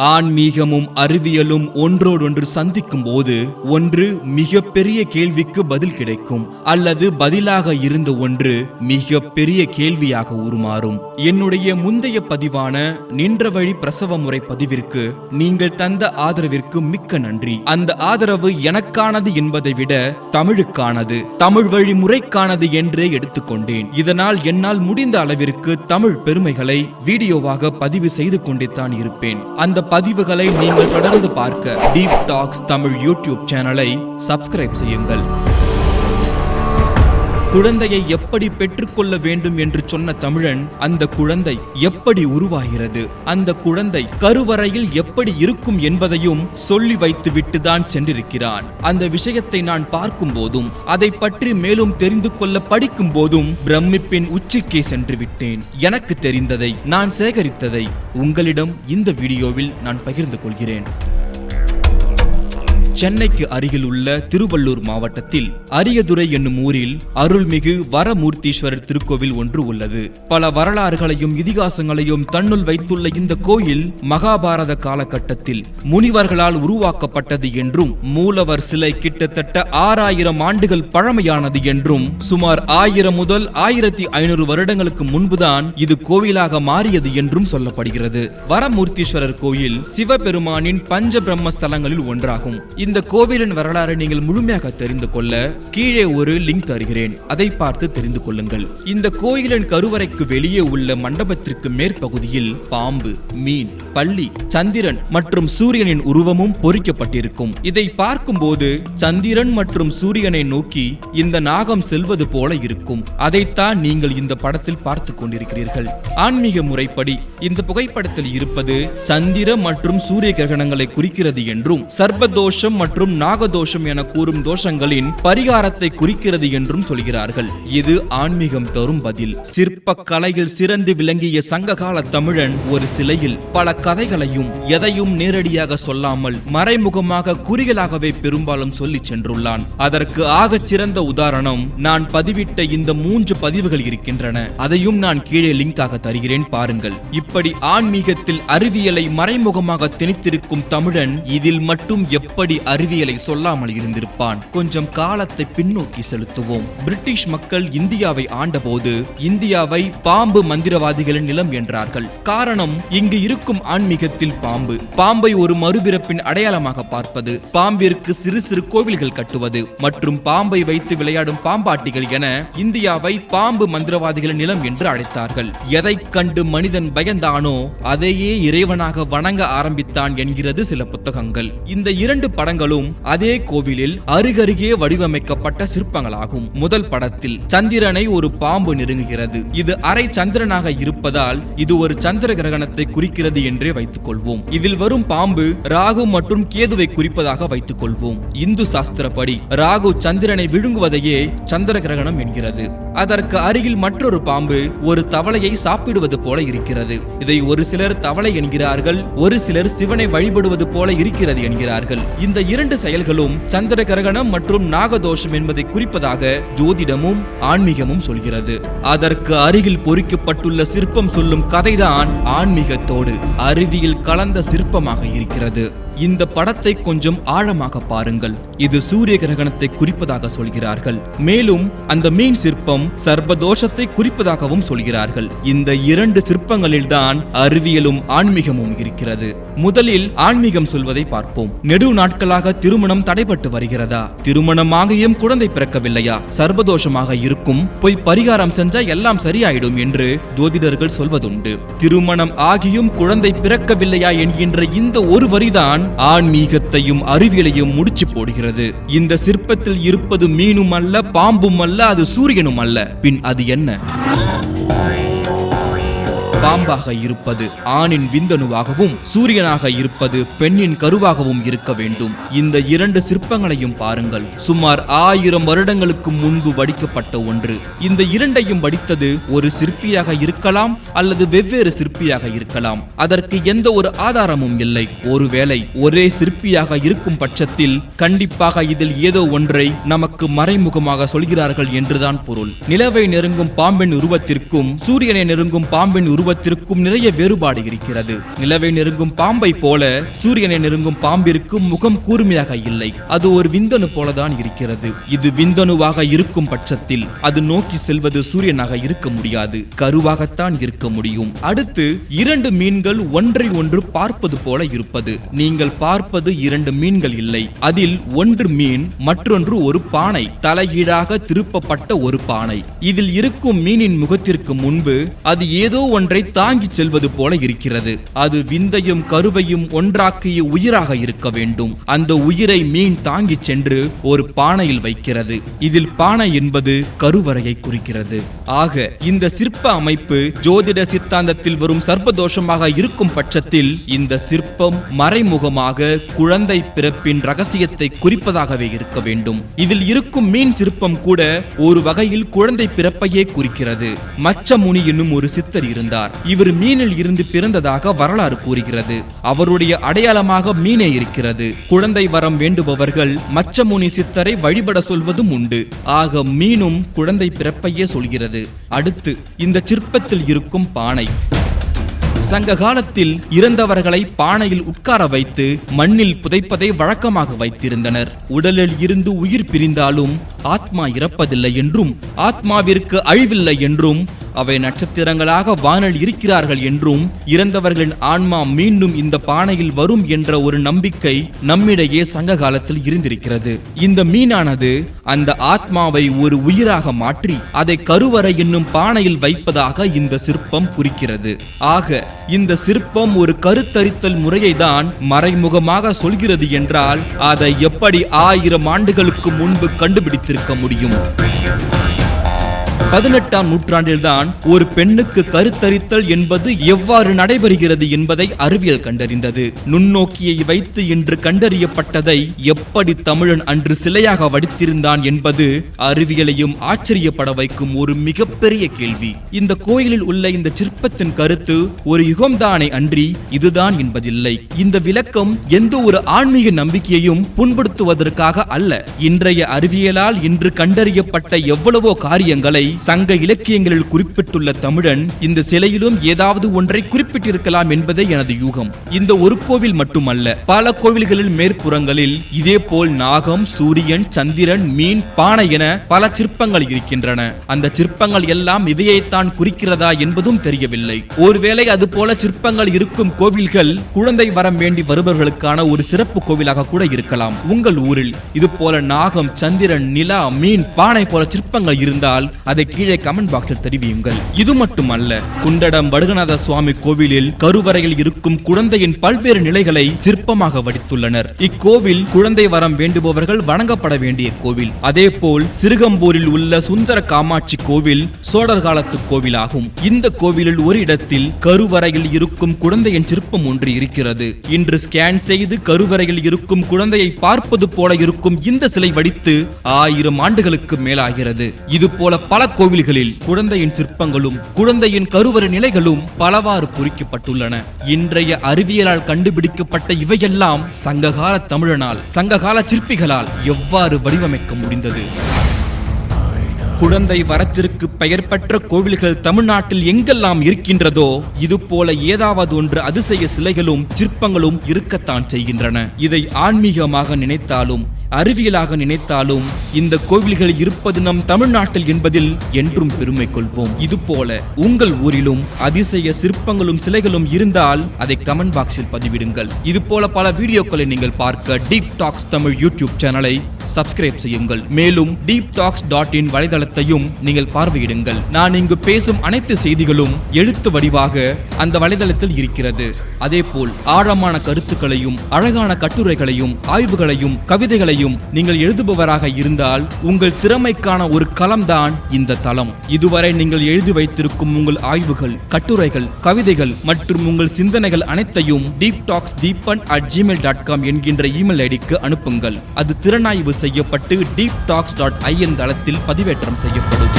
ஆன்மீகமும் அறிவியலும் ஒன்றோடொன்று சந்திக்கும் போது ஒன்று மிக பெரிய கேள்விக்கு பதில் கிடைக்கும், அல்லது பதிலாக இருந்த ஒன்று மிக பெரிய கேள்வியாக உருமாறும். என்னுடைய முந்தைய பதிவான நின்ற வழி பிரசவ முறை பதிவிற்கு நீங்கள் தந்த ஆதரவிற்கு மிக்க நன்றி. அந்த ஆதரவு எனக்கானது என்பதை விட தமிழுக்கானது, தமிழ் வழி முறைக்கானது என்றே எடுத்துக்கொண்டேன். இதனால் என்னால் முடிந்த அளவிற்கு தமிழ் பெருமைகளை வீடியோவாக பதிவு செய்து கொண்டே தான் இருப்பேன். அந்த பதிவுகளை நீங்கள் தொடர்ந்து பார்க்க டீப் டாக்ஸ் தமிழ் யூடியூப் சேனலை சப்ஸ்கிரைப் செய்யுங்கள். குழந்தையை எப்படி பெற்றுக்கொள்ள வேண்டும் என்று சொன்ன தமிழன் அந்த குழந்தை எப்படி உருவாகிறது, அந்த குழந்தை கருவறையில் எப்படி இருக்கும் என்பதையும் சொல்லி வைத்துவிட்டு தான் சென்றிருக்கிறான். அந்த விஷயத்தை நான் பார்க்கும் போதும் அதை பற்றி மேலும் தெரிந்து கொள்ள படிக்கும் போதும் பிரமிப்பின் உச்சிக்கே சென்று விட்டேன். எனக்கு தெரிந்ததை, நான் சேகரித்ததை உங்களிடம் இந்த வீடியோவில் நான் பகிர்ந்து கொள்கிறேன். சென்னைக்கு அருகில் உள்ள திருவள்ளூர் மாவட்டத்தில் அரியதுரை என்னும் ஊரில் அருள்மிகு வரமூர்த்தீஸ்வரர் திருக்கோவில் ஒன்று உள்ளது. பல வரலாறுகளையும் இதிகாசங்களையும் தன்னுள் வைத்துள்ள இந்த கோயில் மகாபாரத காலகட்டத்தில் முனிவர்களால் உருவாக்கப்பட்டது என்றும், மூலவர் சிலை கிட்டத்தட்ட 6000 ஆண்டுகள் பழமையானது என்றும், சுமார் 1000 முதல் 1500 வருடங்களுக்கு முன்புதான் இது கோவிலாக மாறியது என்றும் சொல்லப்படுகிறது. வரமூர்த்தீஸ்வரர் கோயில் சிவபெருமானின் பஞ்ச பிரம்மஸ்தலங்களில் ஒன்றாகும். இந்த கோவிலின் வரலாறு நீங்கள் முழுமையாக தெரிந்து கொள்ள கீழே ஒரு லிங்க் தருகிறேன், அதை பார்த்து தெரிந்து கொள்ளுங்கள். இந்த கோயிலின் கருவறைக்கு வெளியே உள்ள மண்டபத்திற்கு மேற்பகுதியில் பாம்பு, மீன், பள்ளி, சந்திரன் மற்றும் சூரியனின் உருவமும் பொறிக்கப்பட்டிருக்கும். இதை பார்க்கும் போது சந்திரன் மற்றும் சூரியனை நோக்கி இந்த நாகம் செல்வது போல இருக்கும். அதைத்தான் நீங்கள் இந்த படத்தில் பார்த்து கொண்டிருக்கிறீர்கள். ஆன்மீக முறைப்படி இந்த புகைப்படத்தில் இருப்பது சந்திர மற்றும் சூரிய கிரகணங்களை குறிக்கிறது என்றும், சர்ப்பதோஷம் மற்றும் நாகதோஷம் என கூறும் தோஷங்களின் பரிகாரத்தை குறிக்கிறது என்றும் சொல்கிறார்கள். இது ஆன்மீகம் தரும் பதில். சிற்ப கலையில் சிறந்து விளங்கிய சங்ககால தமிழன் ஒரு சிலையில் பல கதைகளையும் எதையும் நேரடியாக சொல்லாமல் மறைமுகமாக குறிகளாகவே பெரும்பாலும் சொல்லி சென்றுள்ளான். அதற்கு ஆகச் சிறந்த உதாரணம் நான் பதிவிட்ட இந்த 3 பதிவுகள் இருக்கின்றன. அதையும் நான் கீழே லிங்காக தருகிறேன், பாருங்கள். இப்படி ஆன்மீகத்தில் அறிவியலை மறைமுகமாக திணித்திருக்கும் தமிழன் இதில் மட்டும் எப்படி அறிவியலை சொல்லாமல் இருந்திருப்பான்? கொஞ்சம் காலத்தை பின்னோக்கி செலுத்துவோம். பிரிட்டிஷ் மக்கள் இந்தியாவை ஆண்டபோது இந்தியாவை பாம்பு மந்திரவாதிகளின் நிலம் என்றார்கள். காரணம், இங்கு இருக்கும் ஆன்மீகத்தில் பாம்பை ஒரு மறுபிறப்பின் அடையாளமாக பார்ப்பது, பாம்பிற்கு சிறு சிறு கோவில்கள் கட்டுவது மற்றும் பாம்பை வைத்து விளையாடும் பாம்பாட்டிகள் என இந்தியாவை பாம்பு மந்திரவாதிகளின் நிலம் என்று அழைத்தார்கள். எதை கண்டு மனிதன் பயந்தானோ அதையே இறைவனாக வணங்க ஆரம்பித்தான் என்கிறது சில புத்தகங்கள். இந்த 2 படங்களும் அதே கோவிலில் அருகருகே வடிவமைக்கப்பட்ட சிற்பங்களாகும். முதல் படத்தில் சந்திரனை ஒரு பாம்பு நெருங்குகிறது. இது அரை சந்திரனாக இருப்பதால் இது ஒரு சந்திர கிரகணத்தை குறிக்கிறது என்றே வைத்துக் கொள்வோம். இதில் வரும் பாம்பு ராகு மற்றும் கேதுவை குறிப்பதாக வைத்துக் கொள்வோம். இந்து சாஸ்திரப்படி ராகு சந்திரனை விழுங்குவதையே சந்திர கிரகணம் என்கிறது. அதற்கு அருகில் மற்றொரு பாம்பு ஒரு தவளையை சாப்பிடுவது போல இருக்கிறது. இதை ஒரு சிலர் தவளை என்கிறார்கள், ஒரு சிலர் சிவனை வழிபடுவது போல இருக்கிறது என்கிறார்கள். இந்த 2 செயல்களும் சந்திர கிரகணம் மற்றும் நாகதோஷம் என்பதை குறிப்பதாக ஜோதிடமும் ஆன்மீகமும் சொல்கிறது. அதற்கு அருகில் பொறிக்கப்பட்டுள்ள சிற்பம் சொல்லும் கதைதான் ஆன்மீகத்தோடு அறிவியல் கலந்த சிற்பமாக இருக்கிறது. இந்த படத்தை கொஞ்சம் ஆழமாக பாருங்கள். இது சூரிய கிரகணத்தை குறிப்பதாக சொல்கிறார்கள். மேலும் அந்த மீன் சிற்பம் சர்ப்பதோஷத்தை குறிப்பதாகவும் சொல்கிறார்கள். இந்த 2 சிற்பங்களில்தான் அறிவியலும் ஆன்மீகமும் இருக்கிறது. முதலில் ஆன்மீகம் சொல்வதை பார்ப்போம். நெடு நாட்களாக திருமணம் தடைபட்டு வருகிறதா? திருமணமாகியும் குழந்தை பிறக்கவில்லையா? சர்ப்பதோஷமாக இருக்கும், போய் பரிகாரம் செஞ்சா எல்லாம் சரியாயிடும் என்று ஜோதிடர்கள் சொல்வதுண்டு. திருமணம் ஆகியும் குழந்தை பிறக்கவில்லையா என்கின்ற இந்த ஒரு வரிதான் ஆன்மீகத்தையும் அறிவியலையும் முடிச்சு போடுகிறது. இந்த சிற்பத்தில் இருப்பது மீனும் அல்ல, பாம்பும் அல்ல, அது சூரியனும் அல்ல. பின் அது என்ன? பாம்பாக இருப்பது ஆணின் விந்தணுவாகவும் சூரியனாக இருப்பது பெண்ணின் கருவாகவும் இருக்க வேண்டும். இந்த 2 சிற்பங்களையும் பாருங்கள். சுமார் 1000 வருடங்களுக்கு முன்பு வடிக்கப்பட்ட ஒன்று. இந்த 2ஐயும் வடித்தது ஒரு சிற்பியாக இருக்கலாம் அல்லது வெவ்வேறு சிற்பியாக இருக்கலாம். அதற்கு எந்த ஒரு ஆதாரமும் இல்லை. ஒருவேளை ஒரே சிற்பியாக இருக்கும் பட்சத்தில் கண்டிப்பாக இதில் ஏதோ ஒன்றை நமக்கு மறைமுகமாக சொல்கிறார்கள் என்றுதான் பொருள். நிலவை நெருங்கும் பாம்பின் உருவத்திற்கும் சூரியனை நெருங்கும் பாம்பின் உருவத்திற்கும் நிறைய வேறுபாடு இருக்கிறது. நிலவை நெருங்கும் பாம்பை போல சூரியனை நெருங்கும் பாம்பிற்கு முகம் கூர்மையாக இல்லை. அது ஒரு விந்தணு போலதான் இருக்கிறது. இது விந்தணுவாக இருக்கும் பட்சத்தில் அது நோக்கி செல்வது சூரியனாக இருக்க முடியாது, கருவாகத்தான் இருக்க முடியும். அடுத்து 2 மீன்கள் ஒன்றை ஒன்று பார்ப்பது போல இருப்பது. நீங்கள் பார்ப்பது 2 மீன்கள் இல்லை. அதில் ஒன்று மீன், மற்றொன்று ஒரு பானை, தலைகீழாக திருப்பப்பட்ட ஒரு பானை. இதில் இருக்கும் மீனின் முகத்திற்கு முன்பு அது ஏதோ ஒன்றை தாங்கி செல்வது போல இருக்கிறது. அது விந்தையும் கருவையும் ஒன்றாக்கிய உயிராக இருக்க வேண்டும். அந்த உயிரை மீன் தாங்கி சென்று ஒரு பானையில் வைக்கிறது. இதில் பானை என்பது கருவறையை குறிக்கிறது. ஆக இந்த சிற்ப அமைப்பு ஜோதிட சித்தாந்தத்தில் வரும் சர்ப்பதோஷமாக இருக்கும் பட்சத்தில் இந்த சிற்பம் மறைமுகமாக குழந்தை பிறப்பின் ரகசியத்தை குறிப்பதாகவே இருக்க வேண்டும். இதில் இருக்கும் மீன் சிற்பம் கூட ஒரு வகையில் குழந்தை பிறப்பையே குறிக்கிறது. மச்சமுனி என்னும் ஒரு சித்தர் இருந்தார். இவர் மீனில் இருந்து பிறந்ததாக வரலாறு கூறுகிறது. அவருடைய அடையாளமாக மீனே இருக்கிறது. குழந்தை வரம் வேண்டுபவர்கள் மச்சமுனி சித்தரை வழிபட சொல்வதும் உண்டு. ஆக மீனும் குழந்தை பிறப்பையே சொல்கிறது. அடுத்து இந்த சிற்பத்தில் இருக்கும் பானை. சங்க காலத்தில் இறந்தவர்களை பானையில் உட்கார வைத்து மண்ணில் புதைப்பதை வழக்கமாக வைத்திருந்தனர். உடலில் இருந்து உயிர் பிரிந்தாலும் ஆத்மா இறப்பதில்லை என்றும் ஆத்மாவிற்கு அழிவில்லை என்றும் அவை நட்சத்திரங்களாக வானில் இருக்கிறார்கள் என்றும் இறந்தவர்களின் ஆன்மா மீண்டும் இந்த பானையில் வரும் என்ற ஒரு நம்பிக்கை நம்மிடையே சங்க காலத்தில் இருந்திருக்கிறது. இந்த மீனானது அந்த ஆத்மாவை ஒரு உயிராக மாற்றி அதை கருவறை என்னும் பானையில் வைப்பதாக இந்த சிற்பம் குறிக்கிறது. ஆக இந்த சிற்பம் ஒரு கருத்தரித்தல் முறையை தான் மறைமுகமாக சொல்கிறது என்றால் அதை எப்படி 1000 ஆண்டுகளுக்கு முன்பு கண்டுபிடித்திருக்க முடியும்? 18ஆம் நூற்றாண்டில்தான் ஒரு பெண்ணுக்கு கருத்தரித்தல் என்பது எவ்வாறு நடைபெறுகிறது என்பதை அறிவியல் கண்டறிந்தது. நுண்ணோக்கியை வைத்து இன்று கண்டறியப்பட்டதை எப்படி தமிழன் அன்று சிலையாக வடித்திருந்தான் என்பது அறிவியலையும் ஆச்சரியப்பட வைக்கும் ஒரு மிகப்பெரிய கேள்வி. இந்த கோயிலில் உள்ள இந்த சிற்பத்தின் கருத்து ஒரு யுகம்தானே அன்றி இதுதான் என்பதில்லை. இந்த விளக்கம் எந்த ஒரு ஆன்மீக நம்பிக்கையையும் புண்படுத்துவதற்காக அல்ல. இன்றைய அறிவியலால் இன்று கண்டறியப்பட்ட எவ்வளவோ காரியங்களை சங்க இலக்கியங்களில் குறிப்பிட்டுள்ள தமிழன் இந்த சிலையிலும் ஏதாவது ஒன்றை குறிப்பிட்டிருக்கலாம் என்பதே எனது யூகம். இந்த ஒரு கோவில் மட்டுமல்ல, பல கோவில்களில் மேற்புறங்களில் இதே போல் நாகம், சூரியன், சந்திரன், மீன், பானை என பல சிற்பங்கள் இருக்கின்றன. அந்த சிற்பங்கள் எல்லாம் இவையைத்தான் குறிக்கிறதா என்பதும் தெரியவில்லை. ஒருவேளை அது போல சிற்பங்கள் இருக்கும் கோவில்கள் குழந்தை வரம் வேண்டி வருபவர்களுக்கான ஒரு சிறப்பு கோவிலாக கூட இருக்கலாம். உங்கள் ஊரில் இது போல நாகம், சந்திரன், நிலா, மீன், பானை போல சிற்பங்கள் இருந்தால் அதை கீழே கமெண்ட் பாக்ஸில் தெரிவியுங்கள். இது மட்டுமல்ல, குண்டடம் வடுகநாத சுவாமி கோவிலில் கருவறையில் இருக்கும் குழந்தையின் பல்வேறு நிலைகளை சிற்பமாக வடித்துள்ளனர். இக்கோவில் குழந்தை வரம் வேண்டுபவர்கள் வணங்கப்பட வேண்டிய கோவில். அதே போல் சிறுகம்பூரில் உள்ள சுந்தர காமாட்சி கோவில் சோழர் காலத்து கோவிலாகும். இந்த கோவிலில் ஒரு இடத்தில் கருவறையில் இருக்கும் குழந்தையின் சிற்பம் ஒன்று இருக்கிறது. இன்று ஸ்கேன் செய்து கருவறையில் இருக்கும் குழந்தையை பார்ப்பது போல இருக்கும் இந்த சிலை வடித்து 1000 ஆண்டுகளுக்கு மேலாகிறது. இது போல பல கோவில்களில் குழந்தையின் சிற்பங்களும் குழந்தையின் கருவறை நிலைகளும் பலவாறு பொறிக்கப்பட்டுள்ளன. இன்றைய அறிவியலால் கண்டுபிடிக்கப்பட்ட இவையெல்லாம் சங்ககால தமிழனால், சங்ககால சிற்பிகளால் எவ்வாறு வடிவமைக்க முடிந்தது? குழந்தை வரத்திற்கு பெயர் பெற்ற கோவில்கள் தமிழ்நாட்டில் எங்கெல்லாம் இருக்கின்றதோ இது போல ஏதாவது ஒன்று அதிசய சிலைகளும் சிற்பங்களும் இருக்கத்தான் செய்கின்றன. இதை ஆன்மீகமாக நினைத்தாலும் அறிவியலாக நினைத்தாலும் இந்த கோவில்கள் இருப்பது நம் தமிழ்நாட்டில் என்பதில் என்றும் பெருமை கொள்வோம். இது போல உங்கள் ஊரிலும் அதிசய சிற்பங்களும் சிலைகளும் இருந்தால் அதை கமெண்ட் பாக்ஸில் பதிவிடுங்கள். இது போல பல வீடியோக்களை நீங்கள் பார்க்க டீப் டாக்ஸ் தமிழ் யூடியூப் சேனலை சப்ஸ்கிரைப் செய்யுங்கள். மேலும் deeptalks.in வலைதளத்தையும் நீங்கள் பார்வையிடுங்கள். நான் இங்கு பேசும் அனைத்து செய்திகளும் எழுத்து வடிவாக அந்த வலைதளத்தில் இருக்கிறது. அதேபோல் ஆழமான கருத்துக்களையும் அழகான கட்டுரைகளையும் ஆய்வுகளையும் கவிதைகளையும் நீங்கள் எழுதுபவராக இருந்தால் உங்கள் திறமைக்கான ஒரு களம்தான் இந்த தளம். இதுவரை நீங்கள் எழுதி வைத்திருக்கும் உங்கள் ஆய்வுகள், கட்டுரைகள், கவிதைகள் மற்றும் உங்கள் சிந்தனைகள் அனைத்தையும் deeptalksdeepan@gmail.com என்கின்ற இமெயில் ஐடிக்கு அனுப்புங்கள். அது திறனாய்வு செய்யப்பட்டு deeptalks.in தளத்தில் பதிவேற்றம் செய்யப்படும்.